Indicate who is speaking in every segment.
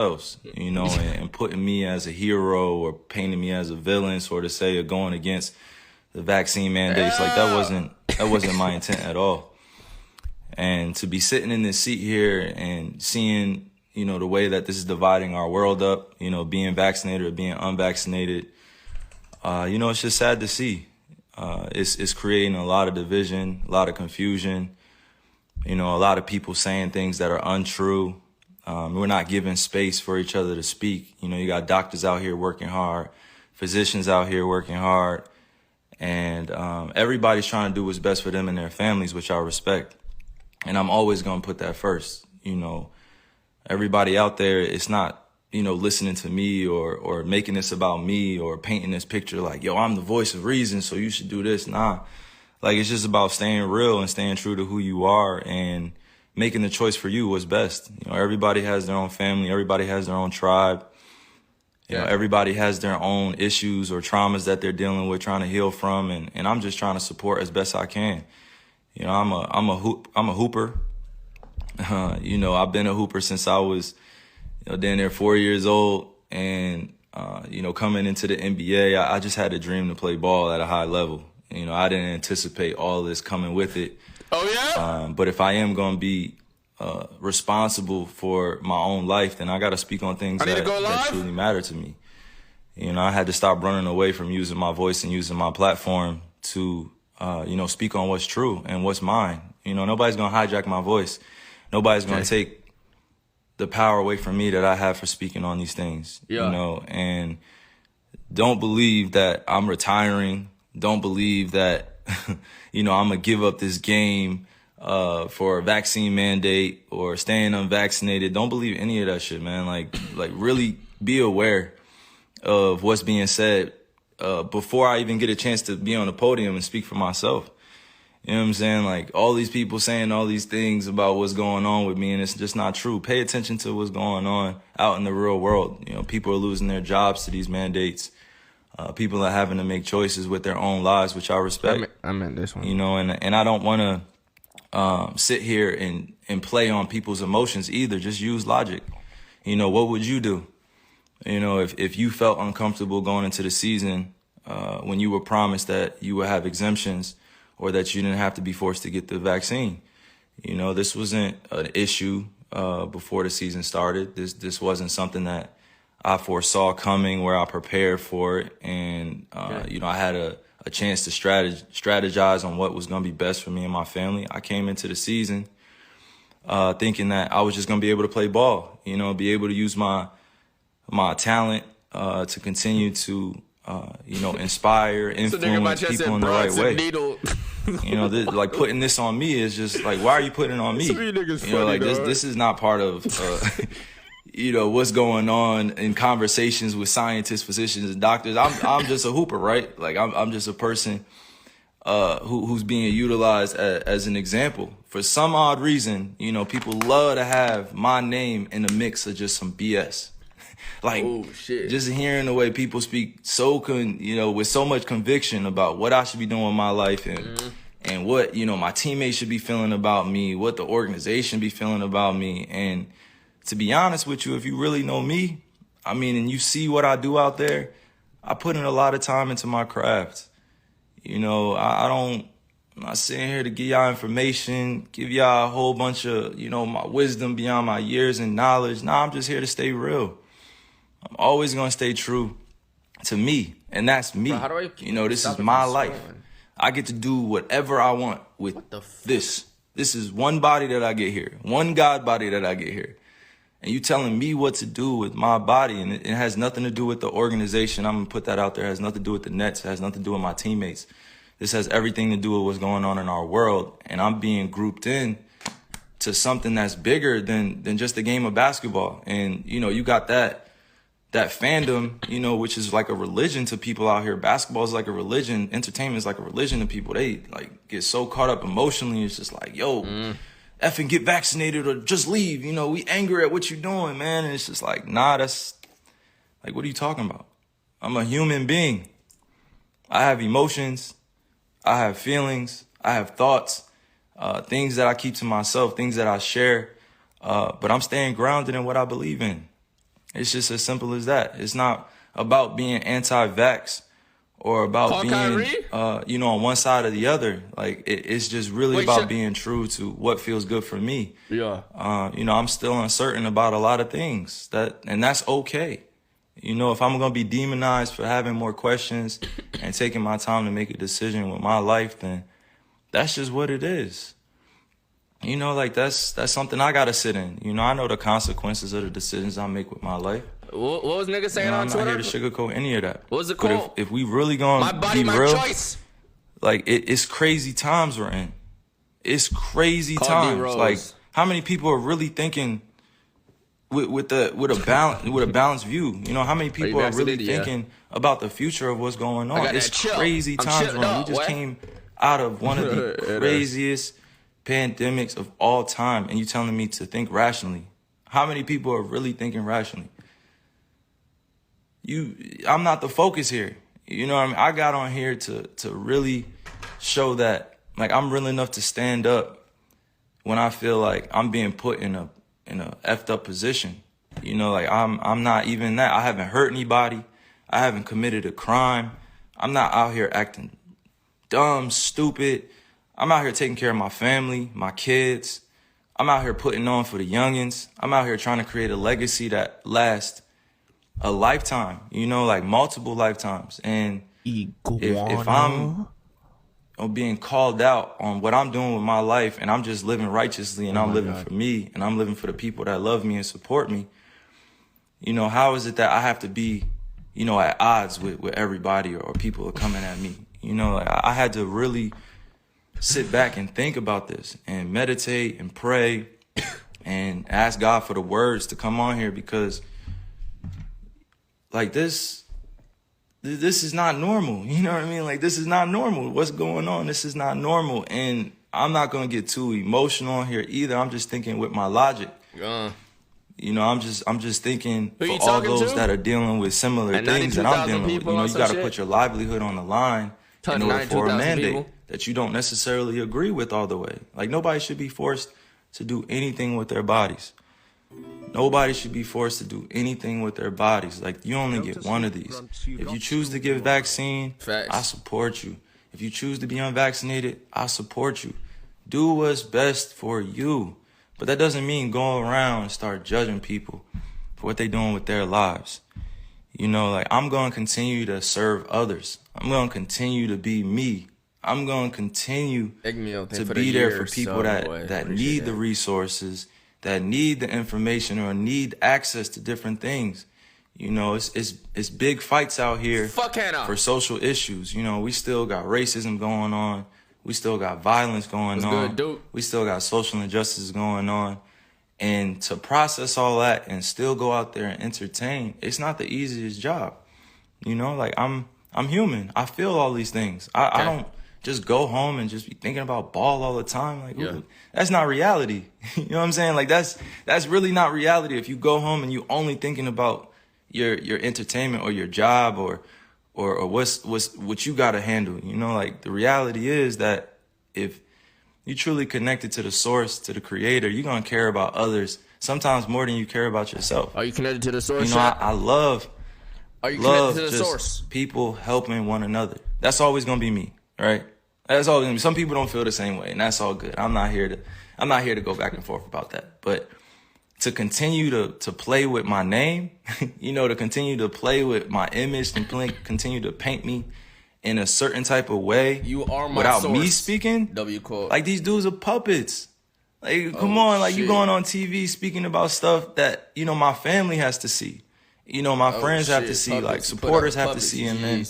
Speaker 1: else, and putting me as a hero or painting me as a villain, sort of say, or going against the vaccine mandates. Like that wasn't my intent at all. And to be sitting in this seat here and seeing, the way that this is dividing our world up, being vaccinated or being unvaccinated, it's just sad to see. It's creating a lot of division, a lot of confusion, a lot of people saying things that are untrue. We're not giving space for each other to speak. You got doctors out here working hard, physicians out here working hard, and everybody's trying to do what's best for them and their families, which I respect. And I'm always going to put that first. Everybody out there, it's not, listening to me or making this about me or painting this picture like, yo, I'm the voice of reason, so you should do this. Nah, like it's just about staying real and staying true to who you are and making the choice for you what's best. Everybody has their own family. Everybody has their own tribe. Everybody has their own issues or traumas that they're dealing with, trying to heal from. And I'm just trying to support as best I can. I'm a hooper. I've been a hooper since I was, down there 4 years old. And, coming into the NBA, I just had a dream to play ball at a high level. I didn't anticipate all this coming with it.
Speaker 2: Oh, yeah?
Speaker 1: But if I am going to be responsible for my own life, then I got to speak on things that truly matter to me. I had to stop running away from using my voice and using my platform to, speak on what's true and what's mine. Nobody's going to hijack my voice. Nobody's going to take the power away from me that I have for speaking on these things. And don't believe that I'm retiring. Don't believe that, I'm going to give up this game for a vaccine mandate or staying unvaccinated. Don't believe any of that shit, man. Like really be aware of what's being said before I even get a chance to be on the podium and speak for myself. You know what I'm saying? Like all these people saying all these things about what's going on with me, and it's just not true. Pay attention to what's going on out in the real world. People are losing their jobs to these mandates. People are having to make choices with their own lives, which I respect.
Speaker 2: I meant this one.
Speaker 1: And I don't want to sit here and play on people's emotions either. Just use logic. What would you do? If you felt uncomfortable going into the season when you were promised that you would have exemptions or that you didn't have to be forced to get the vaccine. This wasn't an issue before the season started. This wasn't something that I foresaw coming, where I prepared for it. And, I had a chance to strategize on what was going to be best for me and my family. I came into the season thinking that I was just going to be able to play ball, be able to use my talent to continue to, inspire, influence people in the right way. Like putting this on me is just like, why are you putting it on me? This is not part of, what's going on in conversations with scientists, physicians, and doctors. I'm just a hooper, right? Like I'm just a person who's being utilized as an example. For some odd reason, people love to have my name in the mix of just some BS. Like, just hearing the way people speak with so much conviction about what I should be doing with my life and what, my teammates should be feeling about me, what the organization be feeling about me. And to be honest with you, if you really know me, and you see what I do out there, I put in a lot of time into my craft. I'm not sitting here to give y'all information, give y'all a whole bunch of, my wisdom beyond my years and knowledge. Nah, I'm just here to stay real. I'm always going to stay true to me, and that's me.
Speaker 2: Bro,
Speaker 1: this is my life. I get to do whatever I want with this. This is one body that I get here, one God body that I get here. And you telling me what to do with my body, and it has nothing to do with the organization. I'm going to put that out there. It has nothing to do with the Nets. It has nothing to do with my teammates. This has everything to do with what's going on in our world, and I'm being grouped in to something that's bigger than just a game of basketball. And, you got that fandom, which is like a religion to people out here. Basketball is like a religion. Entertainment is like a religion to people. They like get so caught up emotionally. It's just like, yo, effing get vaccinated or just leave. We angry at what you're doing, man. And it's just like, nah, that's like, what are you talking about? I'm a human being. I have emotions. I have feelings. I have thoughts, things that I keep to myself, things that I share. But I'm staying grounded in what I believe in. It's just as simple as that. It's not about being anti-vax or about
Speaker 2: Call
Speaker 1: being,
Speaker 2: Kyrie?
Speaker 1: on one side or the other. Like, it's just really about being true to what feels good for me.
Speaker 2: Yeah.
Speaker 1: I'm still uncertain about a lot of things, and that's okay. If I'm going to be demonized for having more questions and taking my time to make a decision with my life, then that's just what it is. Like that's something I got to sit in. I know the consequences of the decisions I make with my life.
Speaker 2: What was nigga saying on Twitter?
Speaker 1: I'm not here to sugarcoat any of that.
Speaker 2: What was it called?
Speaker 1: But if we really gonna be real, choice. Like it's crazy times we're in. It's crazy times. Like how many people are really thinking with a balanced view? How many people are really thinking about the future of what's going on? It's crazy times we're in. We just came out of one of the craziest pandemics of all time, and you telling me to think rationally. How many people are really thinking rationally? I'm not the focus here. I got on here to really show that, like, I'm real enough to stand up when I feel like I'm being put in a effed up position. Like I'm not even that. I haven't hurt anybody. I haven't committed a crime. I'm not out here acting dumb, stupid. I'm out here taking care of my family, my kids. I'm out here putting on for the youngins. I'm out here trying to create a legacy that lasts a lifetime, like multiple lifetimes. And if I'm being called out on what I'm doing with my life and I'm just living righteously and I'm living for me and I'm living for the people that love me and support me, how is it that I have to be, at odds with everybody or people are coming at me? Like I had to really sit back and think about this and meditate and pray and ask God for the words to come on here, because like this is not normal. You know what I mean? Like, this is not normal. What's going on? This is not normal. And I'm not going to get too emotional here either. I'm just thinking with my logic. I'm just thinking for all those that are dealing with similar things that I'm dealing with. You got to put your livelihood on the line in order for a mandate that you don't necessarily agree with all the way. Like, nobody should be forced to do anything with their bodies. Nobody should be forced to do anything with their bodies. Like, you only get one of these. If you choose to get vaccine, I support you. If you choose to be unvaccinated, I support you. Do what's best for you. But that doesn't mean go around and start judging people for what they're doing with their lives. Like, I'm going to continue to serve others. I'm going to continue to be me. I'm going to continue to be there for people that need the resources, that need the information or need access to different things. It's big fights out here for social issues. We still got racism going on. We still got violence going on. We still got social injustices going on. And to process all that and still go out there and entertain, it's not the easiest job. Like I'm human. I feel all these things. I don't just go home and just be thinking about ball all the time. Like, that's not reality. You know what I'm saying? Like, that's really not reality. If you go home and you only thinking about your entertainment or your job or what you got to handle, like, the reality is that if you truly connected to the source, to the creator, you're going to care about others sometimes more than you care about yourself.
Speaker 2: Are you connected to the source?
Speaker 1: I love
Speaker 2: connected to the source?
Speaker 1: People helping one another. That's always going to be me. Right? That's all. Some people don't feel the same way, and that's all good. I'm not here to go back and forth about that. But to continue to play with my name, to continue to play with my image and continue to paint me in a certain type of way,
Speaker 2: you are my
Speaker 1: without
Speaker 2: source.
Speaker 1: Me speaking. Like, these dudes are puppets. Like, come on, like, you going on TV speaking about stuff that my family has to see. My friends have to see. Like, supporters have to see, and then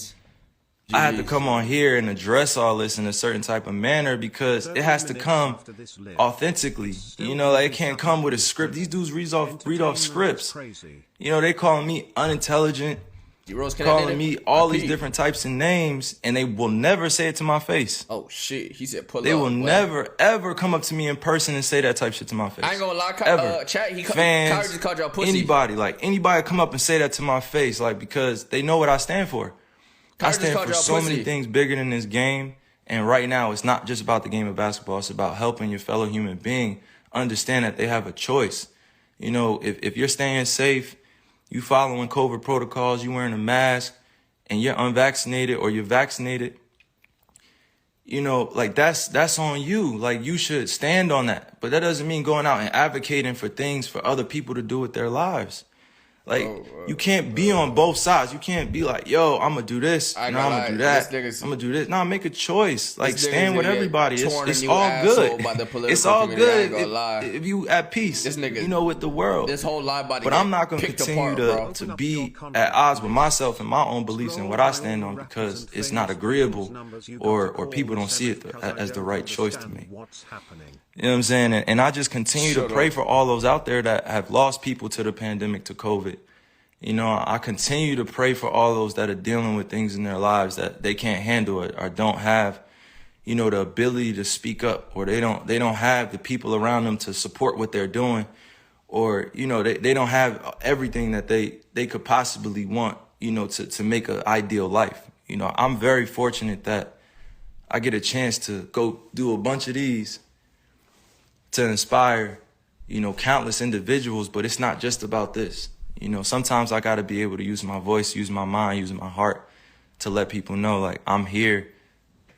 Speaker 1: I have to come on here and address all this in a certain type of manner because it has to come authentically. Like, it can't come with a script. These dudes read off scripts. They calling me unintelligent, calling me all these different types of names, and they will never say it to my face.
Speaker 2: Oh shit, he said pull up.
Speaker 1: They will never ever come up to me in person and say that type of shit to my face.
Speaker 2: I ain't gonna lie, chat.
Speaker 1: Fans,
Speaker 2: Kyrie just called y'all pussy.
Speaker 1: Anybody come up and say that to my face, like, because they know what I stand for. I stand for so many things bigger than this game. And right now, it's not just about the game of basketball. It's about helping your fellow human being understand that they have a choice. If you're staying safe you following COVID protocols, you wearing a mask, and you're unvaccinated or you're vaccinated, you know, like that's on you. Like you should stand on that. But that doesn't mean going out and advocating for things for other people to do with their lives. Like, you can't be on both sides. You can't be like, yo, I'm going to do this. No, I'm going to do that. I'm going to do this. No, make a choice. Like, stand with everybody. It's all good. It's all good if you at peace, you know, with the world.
Speaker 2: This whole lie body
Speaker 1: but I'm not going to continue to be at odds with myself and my own beliefs and what I stand on because it's not agreeable or people don't see it as the right choice to me. You know what I'm saying? And I just continue to pray for all those out there that have lost people to the pandemic, to COVID. You know, I continue to pray for all those that are dealing with things in their lives that they can't handle it or don't have, you know, the ability to speak up, or they don't have the people around them to support what they're doing, or, you know, they don't have everything that they could possibly want, you know, to make an ideal life. You know, I'm very fortunate that I get a chance to go do a bunch of these to inspire, you know, countless individuals, but it's not just about this. You know, sometimes I got to be able to use my voice, use my mind, use my heart to let people know, like, I'm here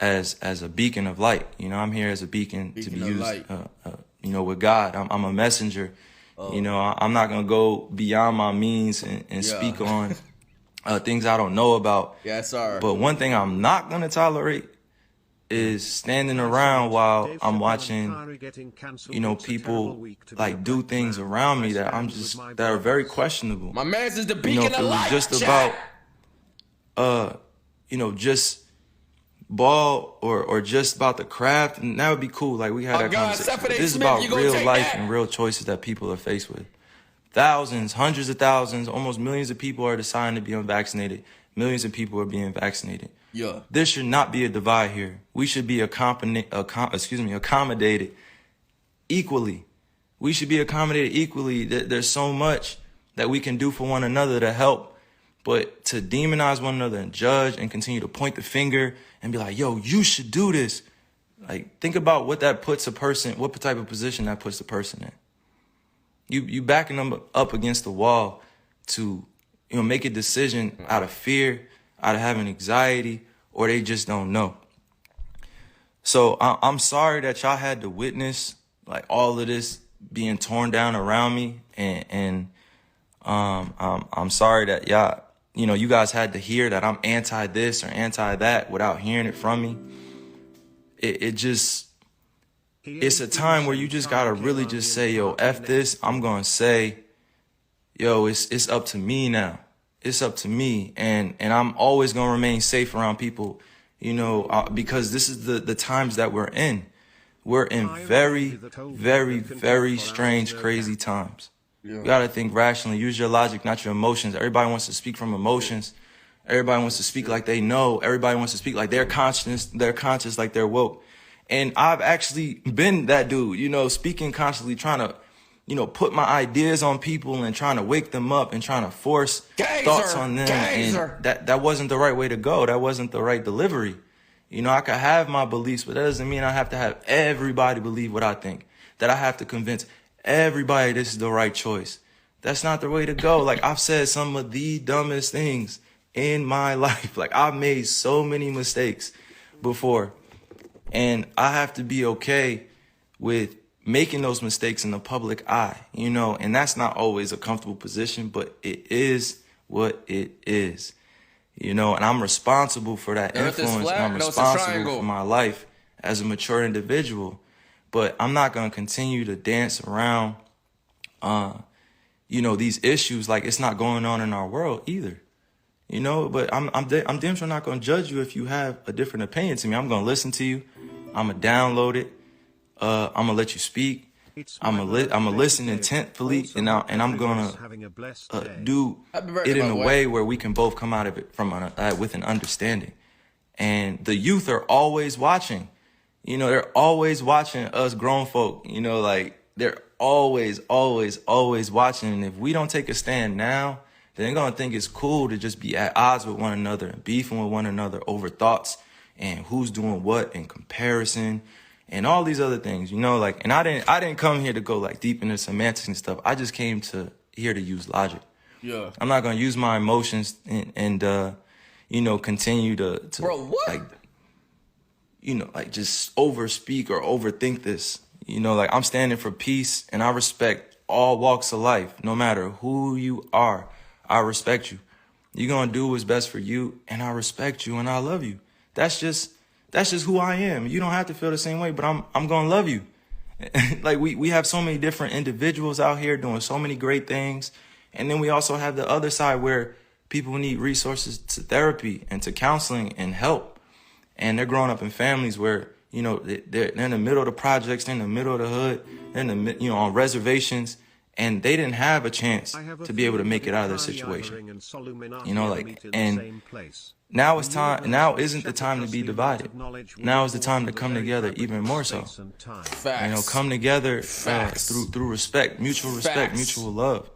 Speaker 1: as a beacon of light. You know, I'm here as a beacon to be used, you know, with God. I'm a messenger. You know, I'm not going to go beyond my means and speak on things I don't know about.
Speaker 2: Yes, sir.
Speaker 1: But one thing I'm not going to tolerate is standing around while I'm watching, you know, people like do things around me that that are very questionable.
Speaker 2: My man's is the beacon,
Speaker 1: you know, if it was just about, you know, just ball or just about the craft, and that would be cool. Like, we had that conversation. But this is about real life and real choices that people are faced with. Thousands, hundreds of thousands, almost millions of people are deciding to be unvaccinated. Millions of people are being vaccinated.
Speaker 2: Yeah.
Speaker 1: There should not be a divide here. We should be accommodated equally. We should be accommodated equally. There's so much that we can do for one another to help, but to demonize one another and judge and continue to point the finger and be like, yo, you should do this. Like, think about what that puts a person, what type of position that puts a person in. You backing them up against the wall to, you know, make a decision out of fear, out of having anxiety, or they just don't know. So I'm sorry that y'all had to witness like all of this being torn down around me, and I'm sorry that y'all, you know, you guys had to hear that I'm anti this or anti that without hearing it from me. It's a time where you just gotta really just say, yo, F this. I'm gonna say, yo, it's up to me now. It's up to me, and I'm always gonna remain safe around people, you know, because this is the times that we're in. We're in very, very, very strange, crazy times. Yeah. You gotta think rationally. Use your logic, not your emotions. Everybody wants to speak from emotions. Everybody wants to speak like they know. Everybody wants to speak like they're conscious, like they're woke. And I've actually been that dude, you know, speaking constantly, trying to, you know, put my ideas on people and trying to wake them up and trying to force thoughts on them. And that wasn't the right way to go. That wasn't the right delivery. You know, I could have my beliefs, but that doesn't mean I have to have everybody believe what I think, that I have to convince everybody this is the right choice. That's not the way to go. Like, I've said some of the dumbest things in my life. Like, I've made so many mistakes before, and I have to be okay with making those mistakes in the public eye, you know, and that's not always a comfortable position, but it is what it is, you know, and I'm responsible for that influence. And I'm responsible for my life as a mature individual, but I'm not going to continue to dance around, you know, these issues like it's not going on in our world either, you know, but I'm damn sure not going to judge you if you have a different opinion to me. I'm going to listen to you. I'm going to download it. I'm gonna let you speak. I'm gonna listen intentfully, and I'm gonna do it in a way where we can both come out of it with an understanding. And the youth are always watching. You know, they're always watching us grown folk. You know, like they're always watching. And if we don't take a stand now, then they're gonna think it's cool to just be at odds with one another and beefing with one another over thoughts and who's doing what in comparison. And all these other things, you know, like, and I didn't come here to go like deep into semantics and stuff. I just came here to use logic.
Speaker 2: Yeah.
Speaker 1: I'm not gonna use my emotions and you know, continue to
Speaker 2: Bro, what?
Speaker 1: like, you know, like just overspeak or overthink this. You know, like I'm standing for peace and I respect all walks of life, no matter who you are. I respect you. You're gonna do what's best for you, and I respect you and I love you. That's just who I am. You don't have to feel the same way, but I'm gonna love you. Like we have so many different individuals out here doing so many great things. And then we also have the other side where people need resources to therapy and to counseling and help. And they're growing up in families where, you know, they're in the middle of the projects, they're in the middle of the hood, they're in the, you know, on reservations, and they didn't have a chance to be able to make it out of their situation. You know, like, and now it's time, now isn't the time to be divided. Now is the time to come together even more so.
Speaker 2: Facts.
Speaker 1: You know, come together through respect, mutual love.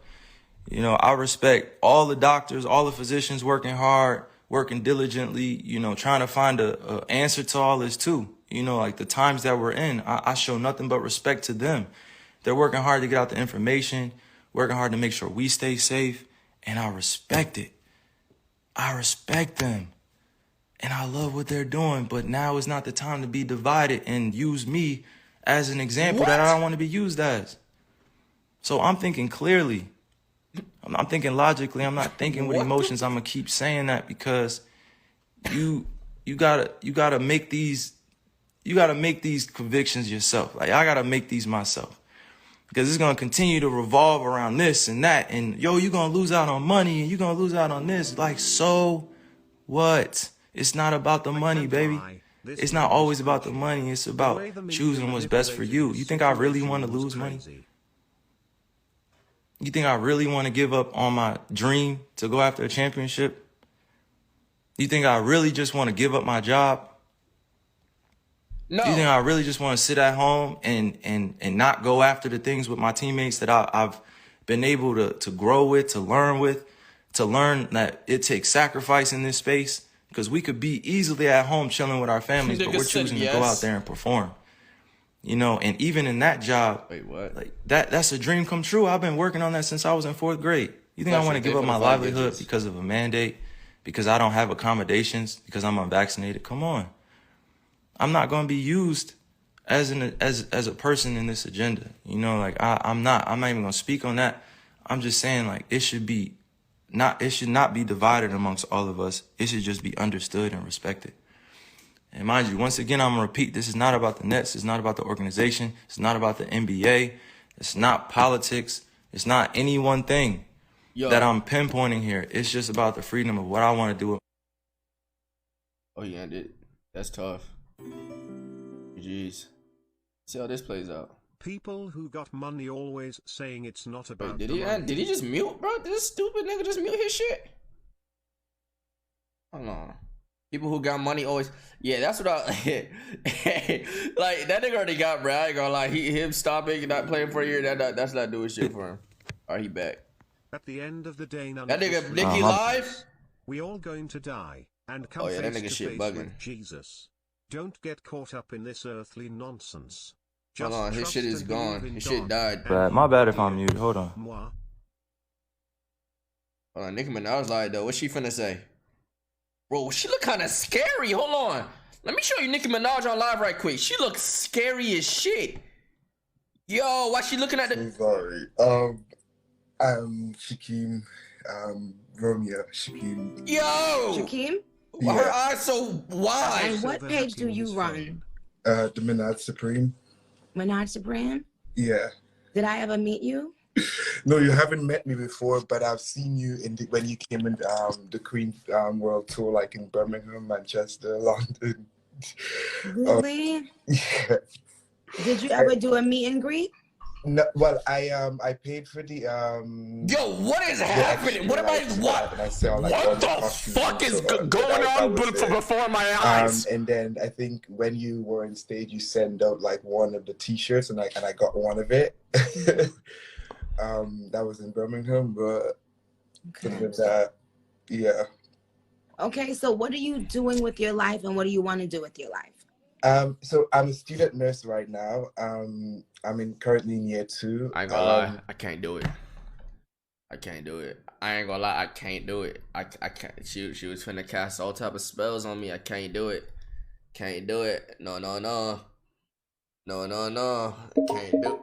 Speaker 1: You know, I respect all the doctors, all the physicians working hard, working diligently, you know, trying to find a answer to all this too. You know, like the times that we're in, I show nothing but respect to them. They're working hard to get out the information, working hard to make sure we stay safe, and I respect it. I respect them, and I love what they're doing, but now is not the time to be divided and use me as an example that I don't want to be used as. So I'm thinking clearly. I'm thinking logically. I'm not thinking with emotions. I'm gonna keep saying that because you gotta make these convictions yourself. Like I gotta make these myself. Because it's going to continue to revolve around this and that. And, yo, you're going to lose out on money and you're going to lose out on this. Like, so what? It's not about the money, baby. It's not always about the money. It's about choosing what's best for you. You think I really want to lose money? You think I really want to give up on my dream to go after a championship? You think I really just want to give up my job? No. You think I really just want to sit at home and not go after the things with my teammates that I've been able to grow with, to learn that it takes sacrifice in this space? Because we could be easily at home chilling with our families, but we're choosing to go out there and perform. You know, and even in that job,
Speaker 2: wait, what?
Speaker 1: Like that's a dream come true. I've been working on that since I was in 4th grade. You think I want to give up my livelihood because of a mandate, because I don't have accommodations, because I'm unvaccinated? Come on. I'm not going to be used as a person in this agenda. You know, like I'm not even going to speak on that. I'm just saying, like, it should not be divided amongst all of us. It should just be understood and respected. And mind you, once again, I'm going to repeat, this is not about the Nets. It's not about the organization. It's not about the NBA. It's not politics. It's not any one thing that I'm pinpointing here. It's just about the freedom of what I want to do.
Speaker 2: Oh, yeah, that's tough. Jeez. See how this plays out.
Speaker 3: People who got money always saying it's not about
Speaker 2: Wait, did he just mute, bro? Did this stupid nigga just mute his shit? Hold on. People who got money always, yeah, that's what I like. That nigga already got, bro. I ain't gonna lie. Him stopping and not playing for a year, that's not doing shit for him. Alright, he back.
Speaker 3: At the end of the day,
Speaker 2: that nigga Nicky live.
Speaker 3: We all going to die and come
Speaker 2: that nigga
Speaker 3: face to
Speaker 2: shit
Speaker 3: face
Speaker 2: bugging.
Speaker 3: with Jesus. Don't get caught up in this earthly nonsense.
Speaker 2: Hold on, his shit is gone. His shit died.
Speaker 1: My bad if I'm muted. Hold on.
Speaker 2: Hold on, Nicki Minaj lied though. What's she finna say? Bro, she look kind of scary. Hold on. Let me show you Nicki Minaj on live right quick. She looks scary as shit. Yo, why she looking at the...
Speaker 4: I'm sorry. Shaquem, Romeo, Shaquem.
Speaker 2: Yo!
Speaker 5: Shaquem?
Speaker 2: Yeah. Her eyes so wide.
Speaker 5: And what page do you run?
Speaker 4: The Minaj Supreme.
Speaker 5: Minaj Supreme?
Speaker 4: Yeah.
Speaker 5: Did I ever meet you?
Speaker 4: No, you haven't met me before, but I've seen you when you came in the Queen World Tour, like in Birmingham, Manchester, London.
Speaker 5: Really?
Speaker 4: Yeah.
Speaker 5: Did you ever do a meet and greet?
Speaker 4: No, well, I paid for the
Speaker 2: Yo, what is happening? What am I? What?
Speaker 4: And I sell, like,
Speaker 2: what the fuck is going on before my eyes?
Speaker 4: And then I think when you were on stage, you sent out like one of the T-shirts, and I got one of it. That was in Birmingham, but yeah. Okay,
Speaker 5: so what are you doing with your life, and what do you want to do with your life?
Speaker 4: So I'm a student nurse right now. I'm currently in year 2.
Speaker 2: I ain't gonna lie, I can't do it. I can't do it. I ain't gonna lie, I can't do it. I can't. She was finna cast all type of spells on me. I can't do it. Can't do it. No. Can't do.